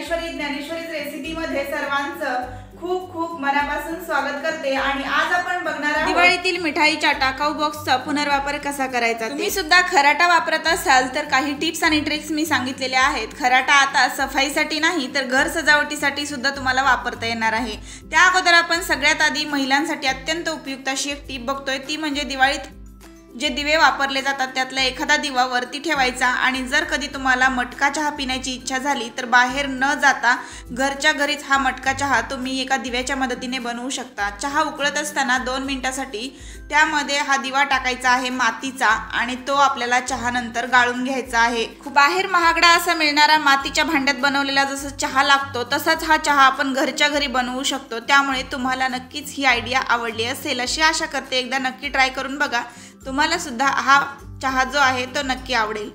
ज्ञानेश्वरीच रेसिपीमध्ये सर्वांचं खूप खूप मनापासून स्वागत करते। आणि आज आपण बघणार आहोत दिवाळीतील मिठाईच्या टाकाऊ बॉक्सचा पुनर्वापर कसा करायचा। तुम्ही सुद्धा खराटा वापरत असाल तर काही टिप्स आणि ट्रिक्स मी सांगितलेल्या आहेत। खराटा आता सफाईसाठी नाही तर घर सजावटीसाठी सुद्धा तुम्हाला वापरता येणार आहे। त्या अगोदर आपण सगळ्यात आधी महिलांसाठी अत्यंत उपयुक्त अशी एक टिप बघतोय, ती म्हणजे दिवाळीत जे दिवे वापरले जातात त्यातला एखादा दिवा वरती ठेवायचा आणि जर कधी तुम्हाला मटका चहा पिण्याची इच्छा झाली तर बाहेर न जाता घरच्या घरीच हा मटका चहा तुम्ही एका दिव्याच्या मदतीने बनवू शकता। चहा उकळत असताना 2 मिनिटांसाठी त्यामध्ये हा दिवा टाकायचा आहे मातीचा आणि तो आपल्याला चहा नंतर गाळून घ्यायचा आहे। खूप बाहेर महागडा असा मिळणारा मातीच्या भांड्यात बनवलेला जसं चहा लागतो तसाच हा चहा आपण घरच्या घरी बनवू शकतो। त्यामुळे तुम्हाला नक्कीच ही आयडिया आवडली असेल अशी आशा करते। एकदा नक्की ट्राय करून बघा, तुम्हाला सुद्धा हा चहा जो आहे तो नक्की आवडेल।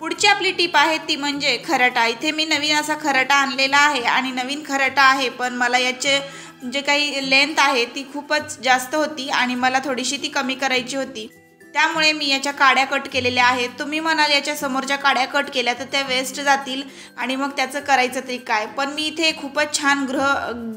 पुढची आपली टिप आहे ती म्हणजे खराटा। इथे मी नवीन असा खराटा आणलेला आहे आणि नवीन खराटा आहे, पण मला याचे जे काही लेंथ आहे ती खूपच जास्त होती आणि मला थोडीशी ती कमी करायची होती, त्यामुळे मी याच्या काड्या कट केलेल्या आहेत। तुम्ही म्हणाल याच्या समोरच्या काड्या कट केल्या तर त्या वेस्ट जातील आणि मग त्याचं करायचं तरी काय, पण मी इथे खूपच छान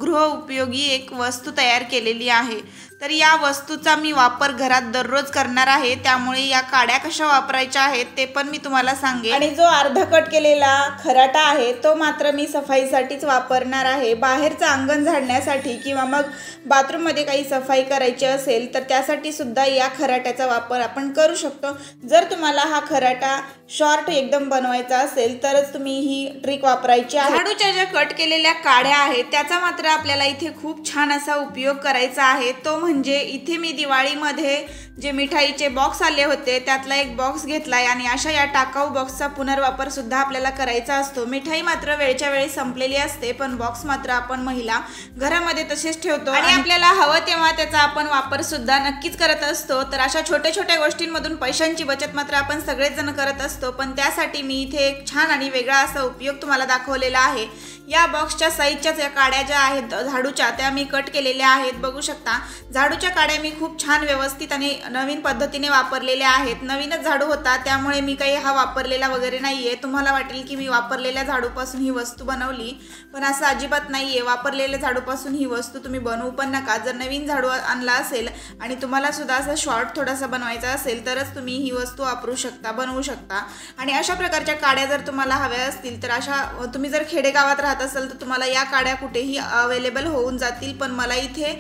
गृह उपयोगी एक वस्तू तयार केलेली आहे। तर या वस्तूचा मी वापर घरात दररोज करणार आहे, त्यामुळे या काड्या कशा वापरायच्या आहेत ते पण मी तुम्हाला सांगेन। आणि जो अर्धा कट केलेला खराटा आहे तो मात्र मी सफाईसाठीच वापरणार आहे। बाहेरचं अंगण झाडण्यासाठी किंवा मग बाथरूममध्ये काही सफाई करायची असेल तर त्यासाठी सुद्धा या खराट्याचा वापर आपण करू शकतो। जर तुम्हाला हा खराटा शॉर्ट एकदम बनवायचा असेल तरच तुम्ही ही ट्रिक वापरायची आहे। झाडूच्या ज्या कट केलेल्या काड्या आहेत त्याचा मात्र आपल्याला इथे खूप छान असा उपयोग करायचा आहे। तो म्हणजे इथे मी दिवाळीमध्ये जे मिठाईचे बॉक्स आले होते त्यातला एक बॉक्स घेतलाय आणि अशा या टाकाऊ बॉक्सचा पुनर्वापर सुद्धा आपल्याला करायचा असतो। मिठाई मात्र वेळच्या वेळी संपलेली असते, पण बॉक्स मात्र आपण महिला घरामध्ये तसेच ठेवतो आणि आपल्याला हवं तेव्हा त्याचा आपण वापर सुद्धा नक्कीच करत असतो। तर अशा छोट्या छोट्या गोष्टींमधून पैशांची बचत मात्र आपण सगळेच जण करत असतो, पण त्यासाठी मी इथे एक छान आणि वेगळा असा उपयोग तुम्हाला दाखवलेला आहे। या बॉक्सच्या साईजच्याच या काड्या ज्या आहेत झाडूच्या त्या मी कट केलेल्या आहेत, बघू शकता। झाडूच्या काड्या मी खूप छान व्यवस्थित आणि नवीन पद्धतीने वापरलेल्या आहेत। नवीनच झाडू होता त्यामुळे मी काही हा वापरलेला वगैरे नाहीये। तुम्हाला वाटेल की मी वापरलेल्या झाडूपासून ही वस्तू बनवली, पण असं अजिबात नाहीये। वापरलेल्या झाडूपासून ही वस्तू तुम्ही बनवू पण नका। जर नवीन झाडू आणला असेल आणि तुम्हाला सुद्धा असं शॉर्ट थोडासा बनवायचा असेल तरच तुम्ही ही वस्तू वापरू शकता, बनवू शकता। आणि अशा प्रकारच्या काड्या जर तुम्हाला हव्या असतील तर अशा तुम्ही जर खेडेगावात राहत असाल तर तुम्हाला या काड्या कुठेही अवेलेबल होऊन जातील, पण मला इथे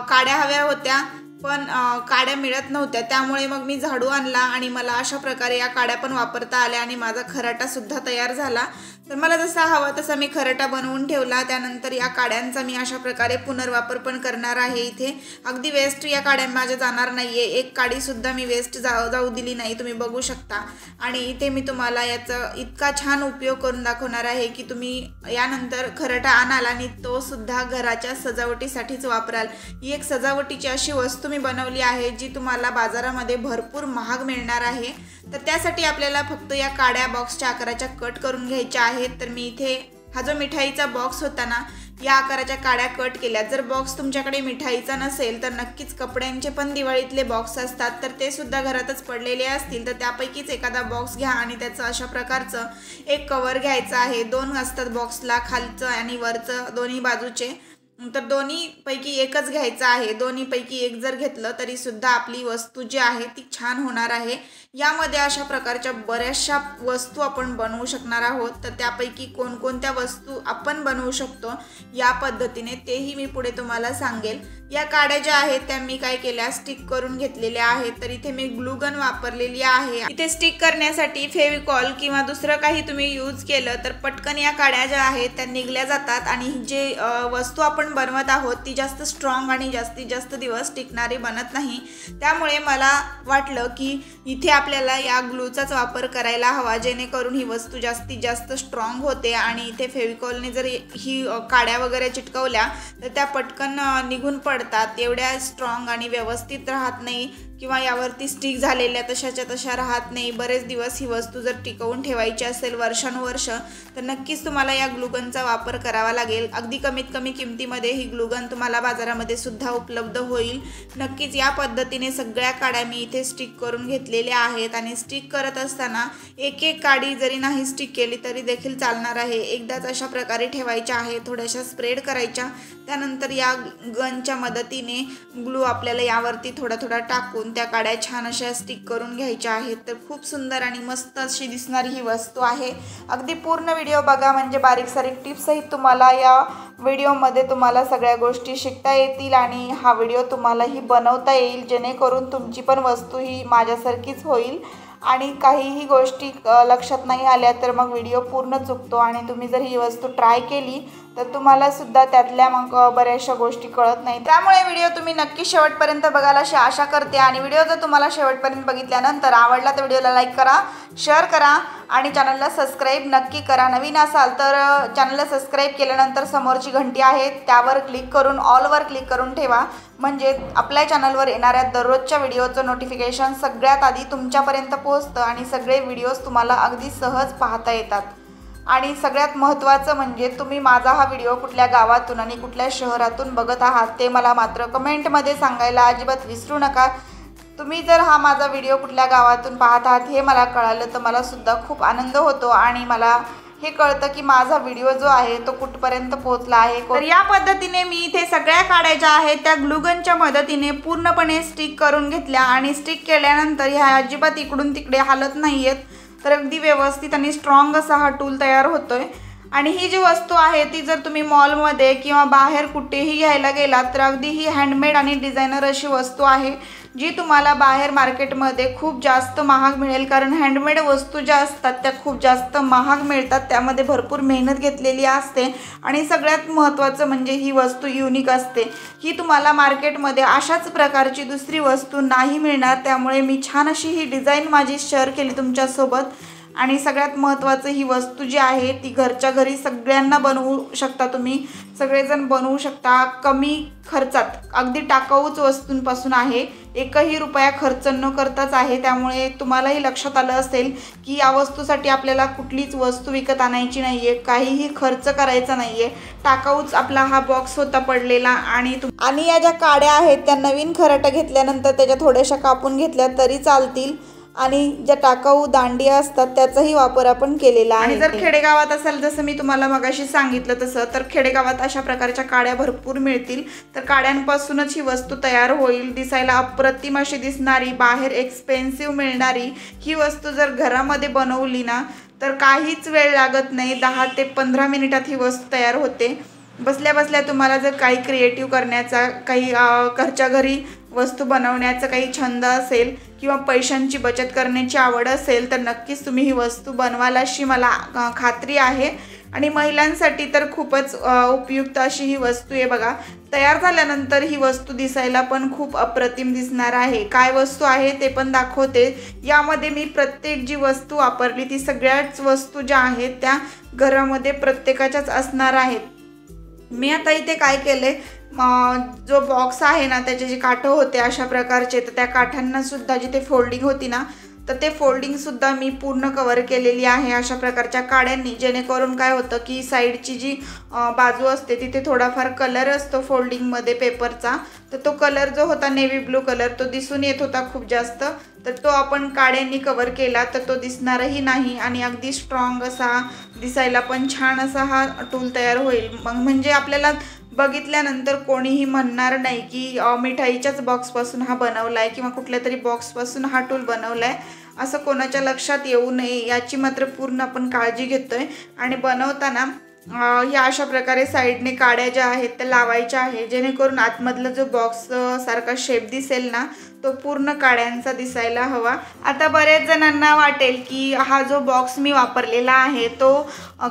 काड्या हव्या होत्या पण काड्या मिळत नव्हत्या, त्यामुळे मग मी झाडू आणला आणि मला अशा प्रकारे या काड्या पण वापरता आल्या आणि माझा खराटा सुद्धा तयार झाला। तर मला जसा हवा तसा मी खराटा बनवून ठेवला। त्यानंतर या काड्यांचा मी अशा प्रकारे पुनर्वापर पण करणार आहे। इथे अगदी वेस्ट या काड्या माझ्या जाणार नाहीये, एक काडी सुद्धा मी वेस्ट जाऊ दिली नाही, तुम्ही बघू शकता। आणि इथे मी तुम्हाला याचा इतका छान उपयोग करून दाखवणार आहे की तुम्ही यानंतर खराटा आणाल आणि तो सुद्धा घराच्या सजावटीसाठीच वापराल। ही एक सजावटीची अशी वस्तू मी बनवली आहे जी तुम्हाला बाजारामध्ये भरपूर महाग मिळणार आहे। तर त्यासाठी आपल्याला फक्त या काड्या बॉक्सच्या आकाराच्या कट करून घ्यायच्या आहेत। तर मी इथे हा जो मिठाईचा बॉक्स होता ना या आकाराच्या काड्या कट केल्या। जर बॉक्स तुमच्याकडे मिठाईचा नसेल तर नक्कीच कपड्यांचे पण दिवाळीतले बॉक्स असतात तर ते सुद्धा घरातच पडलेले असतील तर त्यापैकीच एखादा बॉक्स घ्या आणि त्याचं अशा प्रकारचं एक कवर घ्यायचं आहे। 2 असतात बॉक्सला, खालचं आणि वरचं दोन्ही बाजूचे, तर दोन्ही पैकी एकच घ्यायचं आहे। दोन्ही पैकी एक जर घेतलं तरी सुद्धा आपली वस्तू जी आहे ती छान होणार आहे। यामध्ये अशा प्रकारच्या बऱ्याचशा वस्तू आपण बनवू शकणार आहोत, तर त्यापैकी कोणकोणत्या वस्तू आपण बनवू शकतो या पद्धतीने तेही मी पुढे तुम्हाला सांगेल। या काड्या ज्या आहेत त्या मी काय केल्या स्टिक करून घेतलेल्या आहेत। तर इथे मी ग्लू गन वापरलेली आहे। इथे स्टिक करण्यासाठी फेविकॉल किंवा दुसरं काही तुम्ही यूज केलं तर पटकन या काड्या ज्या आहेत त्या निघल्या जातात आणि जे वस्तू आपण बनवत आहोत ती जास्त स्ट्रॉंग आणि जास्तीत जास्त दिवस टिकणारी बनत नाही। त्यामुळे मला वाटलं की इथे आपल्याला या ग्लूचाच वापर करायला हवा, जेणेकरून ही वस्तू जास्तीत जास्त स्ट्रॉंग होते। आणि इथे फेविकॉलने जर ही काड्या वगैरे चिटकवल्या तर त्या पटकन निघून पडतात, एवढ्या स्ट्रॉंग आणि व्यवस्थित राहत नाही किंवा यावरती स्टिक झालेल्या तशाच्या तशा राहत नाही. बरेच दिवस ही वस्तू जर टिकवून ठेवायची असेल वर्षानुवर्ष तर नक्कीच तुम्हाला या ग्लूगनचा वापर करावा लागेल. अगदी कमीत कमी किमतीमध्ये ही ग्लूगन तुम्हाला बाजारामध्ये सुद्धा उपलब्ध होईल. नक्कीच या पद्धतीने सगळ्या काड्या मी इथे स्टिक करून घेतलेल्या आहेत आणि स्टिक करत असताना एक एक काडी जरी नाही स्टिक केली तरी देखील चालणार आहे. एकदाच अशा प्रकारे ठेवायच्या आहे, थोड्याशा स्प्रेड करायच्या. त्यानंतर या गनच्या मदतीने ग्लू आपल्याला यावरती थोडा थोडा टाकून त्या काड्या छान अशा स्टिक करून घ्यायच्या आहेत. तर खूप सुंदर आणि मस्त अशी दिसणारी ही वस्तू आहे. अगदी पूर्ण व्हिडिओ बघा, म्हणजे बारीक सारीक टिप्ससहित तुम्हाला या व्हिडिओमध्ये तुम्हाला सगळ्या गोष्टी शिकता येतील आणि हा व्हिडिओ तुम्हालाही बनवता येईल, जेणेकरून तुमची पण वस्तू ही माझ्यासारखीच होईल. आणि काहीही गोष्टी लक्षात नाही आल्या तर मग व्हिडिओ पूर्ण चुकतो आणि तुम्ही जर ही वस्तू ट्राय केली तर तुम्हाला सुद्धा त्यातल्या मग बऱ्याचशा गोष्टी कळत नाही. त्यामुळे व्हिडिओ तुम्ही नक्की शेवटपर्यंत बघाल अशी आशा करते. आणि व्हिडिओ जर तुम्हाला शेवटपर्यंत बघितल्यानंतर आवडला तर व्हिडिओला लाईक करा, शेअर करा आणि चॅनलला सबस्क्राईब नक्की करा. नवीन असाल तर चॅनलला सबस्क्राईब केल्यानंतर समोरची घंटी आहे त्यावर क्लिक करून ऑलवर क्लिक करून ठेवा, म्हणजे आपल्या चॅनलवर येणाऱ्या दररोजच्या व्हिडिओचं नोटिफिकेशन सगळ्यात आधी तुमच्यापर्यंत पोहोचतं आणि सगळे व्हिडिओज तुम्हाला अगदी सहज पाहता येतात. आणि सगळ्यात महत्त्वाचं म्हणजे तुम्ही माझा हा व्हिडिओ कुठल्या गावातून आणि कुठल्या शहरातून बघत आहात ते मला मात्र कमेंटमध्ये सांगायला अजिबात विसरू नका. तुम्ही जर हा माझा व्हिडिओ कुठल्या गावातून पाहत आहात हे मला कळालं तर मला सुद्धा खूप आनंद होतो आणि मला हे कळतं की माझा व्हिडिओ जो आहे तो कुठपर्यंत पोहोचला आहे. तर या पद्धतीने मी इथे सगळ्या काड्या ज्या आहेत त्या ग्लूगनच्या मदतीने पूर्णपणे स्टिक करून घेतल्या आणि स्टिक केल्यानंतर ह्या अजिबात इकडून तिकडे हालत नाही आहेत. तर अगदी व्यवस्थित आणि स्ट्रॉंग असा हा टूल तयार होतोय. आणि ही जी वस्तू आहे ती जर तुम्ही मॉलमध्ये किंवा बाहेर कुठेही घ्यायला गेलात तर अगदी ही हँडमेड आणि डिझायनर अशी वस्तू आहे जी तुम्हाला बाहेर मार्केटमध्ये खूप जास्त महाग मिळेल. कारण हँडमेड वस्तू ज्या असतात त्या खूप जास्त महाग मिळतात, त्यामध्ये भरपूर मेहनत घेतलेली असते आणि सगळ्यात महत्त्वाचं म्हणजे ही वस्तू युनिक असते. ही तुम्हाला मार्केटमध्ये अशाच प्रकारची दुसरी वस्तू नाही मिळणार. त्यामुळे मी छान अशी ही डिझाईन माझी शेअर केली तुमच्यासोबत. आणि सगळ्यात महत्त्वाचं ही वस्तू जी आहे ती घरच्या घरी सगळ्यांना बनवू शकता, तुम्ही सगळेजण बनवू शकता कमी खर्चात. अगदी टाकाऊच वस्तूंपासून आहे, एकही रुपया खर्च न करताच आहे. त्यामुळे तुम्हालाही लक्षात आलं असेल की या वस्तूसाठी आपल्याला कुठलीच वस्तू विकत आणायची नाही आहे, काहीही खर्च करायचा नाही आहे. टाकाऊच आपला हा बॉक्स होता पडलेला. आणि या ज्या काड्या आहेत त्या नवीन खराटा घेतल्यानंतर त्याच्या थोड्याशा कापून घेतल्या तरी चालतील. आणि ज्या टाकाऊ दांडिया असतात त्याचाही वापर आपण केलेला आहे. आणि जर खेडेगावात असेल जसं मी तुम्हाला मगाशी सांगितलं तसं, तर खेडेगावात अशा प्रकारच्या काड्या भरपूर मिळतील. तर काड्यांपासूनच ही वस्तू तयार होईल. दिसायला अप्रतिम अशी दिसणारी, बाहेर एक्सपेन्सिव्ह मिळणारी ही वस्तू जर घरामध्ये बनवली ना तर काहीच वेळ लागत नाही. 10 ते 15 मिनिटात ही वस्तू तयार होते. बसल्या बसल्या तुम्हाला जर काही क्रिएटिव्ह करण्याचा, काही घरच्या घरी वस्तू बनवण्याचा काही छंद असेल किंवा पैशांची बचत करण्याची आवड असेल तर नक्कीच तुम्ही ही वस्तू बनवाल अशी मला खात्री आहे. आणि महिलांसाठी तर खूपच उपयुक्त अशी ही वस्तू आहे. बघा, तयार झाल्यानंतर ही वस्तू दिसायला पण खूप अप्रतिम दिसणार आहे. काय वस्तू आहे ते पण दाखवते. यामध्ये मी प्रत्येक जी वस्तू वापरली ती सगळ्याच वस्तू ज्या आहेत त्या घरामध्ये प्रत्येकाच्याच असणार आहेत. मी आता इथे काय केले, जो बॉक्स आहे ना त्याचे जे काठं होते अशा प्रकारचे, तर त्या काठांना सुद्धा जिथे फोल्डिंग होती ना तर ते फोल्डिंगसुद्धा मी पूर्ण कवर केलेली आहे अशा प्रकारच्या काड्यांनी. जेणेकरून काय होतं की साईडची जी बाजू असते तिथे थोडाफार कलर असतो फोल्डिंगमध्ये पेपरचा, तर तो कलर जो होता नेव्ही ब्लू कलर तो दिसून येत होता खूप जास्त. तर तो आपण काड्यांनी कवर केला तर तो दिसणारही नाही आणि अगदी स्ट्रॉंग असा, दिसायला पण छान असा हा टूल तयार होईल. मग म्हणजे आपल्याला बघितल्यानंतर कोणीही म्हणणार नाही की मिठाईच्याच बॉक्सपासून हा बनवला आहे किंवा कुठल्या तरी बॉक्सपासून हा टूल बनवला आहे, असं कोणाच्या लक्षात येऊ नये याची मात्र पूर्ण आपण काळजी घेतोय. आणि बनवताना ह्या अशा प्रकारे साईडने काड्या ज्या आहेत त्या लावायच्या आहे, जेणेकरून आतमधला जो बॉक्स सारखा शेप दिसेल ना तो पूर्ण काड्यांचा दिसायला हवा. आता बरेच जणांना वाटेल की हा जो बॉक्स मी वापरलेला आहे तो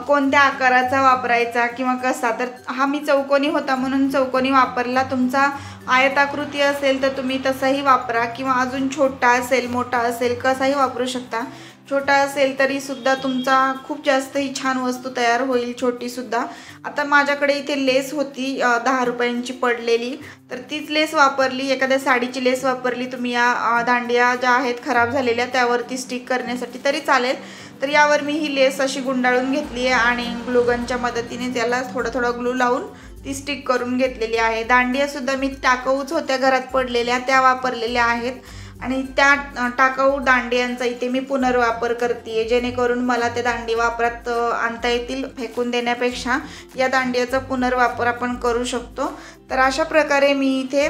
कोणत्या आकाराचा वापरायचा किंवा कसा, तर हा मी चौकोनी होता म्हणून चौकोनी वापरला. तुमचा आयताकृती असेल तर तुम्ही तसाही वापरा किंवा अजून छोटा असेल मोठा असेल कसाही वापरू शकता. छोटा असेल तरी सुद्धा तुमचा खूप जास्त ही छान वस्तू तयार होईल, छोटी सुद्धा. आता माझ्याकडे इथे लेस होती 10 रुपयांची पडलेली, तर तीच लेस वापरली. एखाद्या साडीची लेस वापरली तुम्ही या दांडिया ज्या आहेत खराब झालेल्या त्यावरती स्टिक करण्यासाठी तरी चालेल. तर यावर मी ही लेस अशी गुंडाळून घेतली आहे आणि ग्लूगनच्या मदतीने त्याला थोडा ग्लू लावून ती स्टिक करून घेतलेली आहे. दांडिया सुद्धा मी टाकाऊच होत्या घरात पडलेल्या त्या वापरलेल्या आहेत आणि त्या टाकाऊ दांडियांचा इथे मी पुनर्वापर करते, जेणेकरून मला त्या दांडी वापरात आणता येतील. फेकून देण्यापेक्षा या दांडियाचा पुनर्वापर आपण करू शकतो. तर अशा प्रकारे मी इथे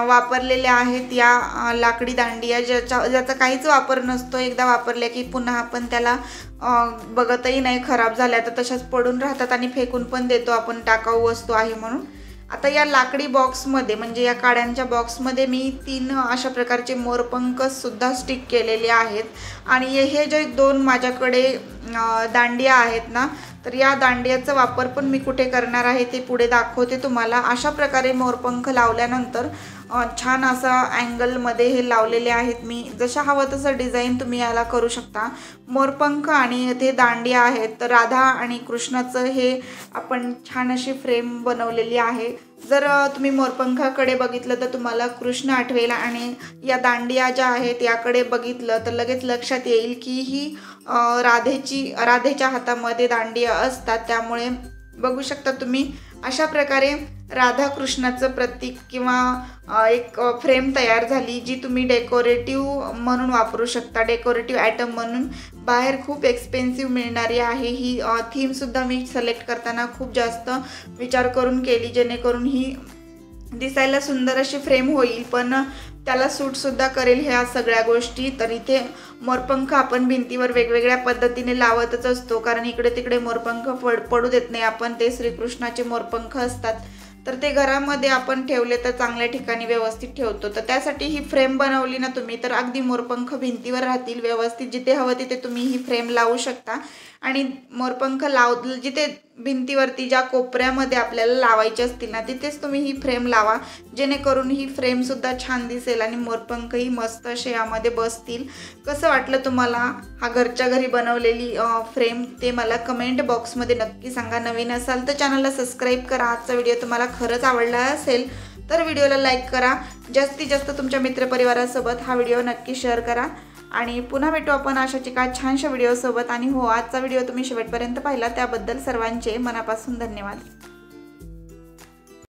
वापरलेल्या आहेत या लाकडी दांडिया, ज्याचा काहीच वापर नसतो. एकदा वापरल्या की पुन्हा आपण त्याला बघतही नाही खराब झाल्या तर तशाच पडून राहतात आणि फेकून पण देतो आपण, टाकाऊ वस्तू आहे म्हणून. आता या लाकडी बॉक्समध्ये म्हणजे या काड्यांच्या बॉक्समध्ये मी 3 अशा प्रकारचे मोरपंख सुद्धा स्टिक केलेले आहेत. आणि हे जे 2 माझ्याकडे दांडिया आहेत ना, तर या दांडियाचा वापर पण मी कुठे करणार आहे ते पुढे दाखवते तुम्हाला. अशा प्रकारे मोरपंख लावल्यानंतर छान असा अँगलमध्ये हे लावलेले आहेत मी. जशा हवं तसं डिझाईन तुम्ही याला करू शकता. मोरपंख आणि ते दांडिया आहेत, तर राधा आणि कृष्णाचं हे आपण छान अशी फ्रेम बनवलेली आहे. जर तुम्ही मोरपंखाकडे बघितलं तर तुम्हाला कृष्ण आठवेल आणि या दांडिया ज्या आहेत याकडे बघितलं तर लगेच लक्षात येईल की ही राधेच्या हातामध्ये दांडिया असतात. त्यामुळे बघू शकता तुम्ही अशा प्रकारे राधाकृष्णाचं प्रतीक किंवा एक फ्रेम तयार झाली, जी तुम्ही डेकोरेटिव्ह म्हणून वापरू शकता. डेकोरेटिव्ह आयटम म्हणून बाहेर खूप एक्सपेन्सिव्ह मिळणारी आहे. ही थीमसुद्धा मी सिलेक्ट करताना खूप जास्त विचार करून केली, जेणेकरून ही दिसायला सुंदर अशी फ्रेम होईल पण त्याला सूटसुद्धा करेल ह्या सगळ्या गोष्टी. तर इथे मोरपंख आपण भिंतीवर वेगवेगळ्या पद्धतीने लावतच असतो, कारण इकडे तिकडे मोरपंख पडू देत नाही आपण. ते श्रीकृष्णाचे मोरपंख असतात, तर ते घरामध्ये आपण ठेवले तर चांगल्या ठिकाणी व्यवस्थित ठेवतो. तर त्यासाठी ही फ्रेम बनवली ना तुम्ही, तर अगदी मोरपंख भिंतीवर राहतील व्यवस्थित. जिथे हवं तिथे तुम्ही ही फ्रेम लावू शकता. आणि मोरपंख जिथे भिंतीवरती ज्या कोपऱ्यामध्ये आपल्याला लावायचे असतील ना, तिथेच तुम्ही ही फ्रेम लावा, जेणेकरून ही फ्रेमसुद्धा छान दिसेल आणि मोरपंखही मस्त असे यामध्ये बसतील. कसं वाटलं तुम्हाला हा घरच्या घरी बनवलेली फ्रेम ते मला कमेंट बॉक्समध्ये नक्की सांगा. नवीन असाल तर चॅनलला सबस्क्राईब करा. आजचा व्हिडिओ तुम्हाला खरंच आवडला असेल तर व्हिडिओला लाईक करा. जास्तीत जास्त तुमच्या मित्रपरिवारासोबत हा व्हिडिओ नक्की शेअर करा. आणि पुन्हा भेटू आपण अशाच एका छानशा व्हिडिओसोबत. आणि हो, आजचा व्हिडिओ तुम्ही शेवटपर्यंत पाहिला त्याबद्दल सर्वांचे मनापासून धन्यवाद.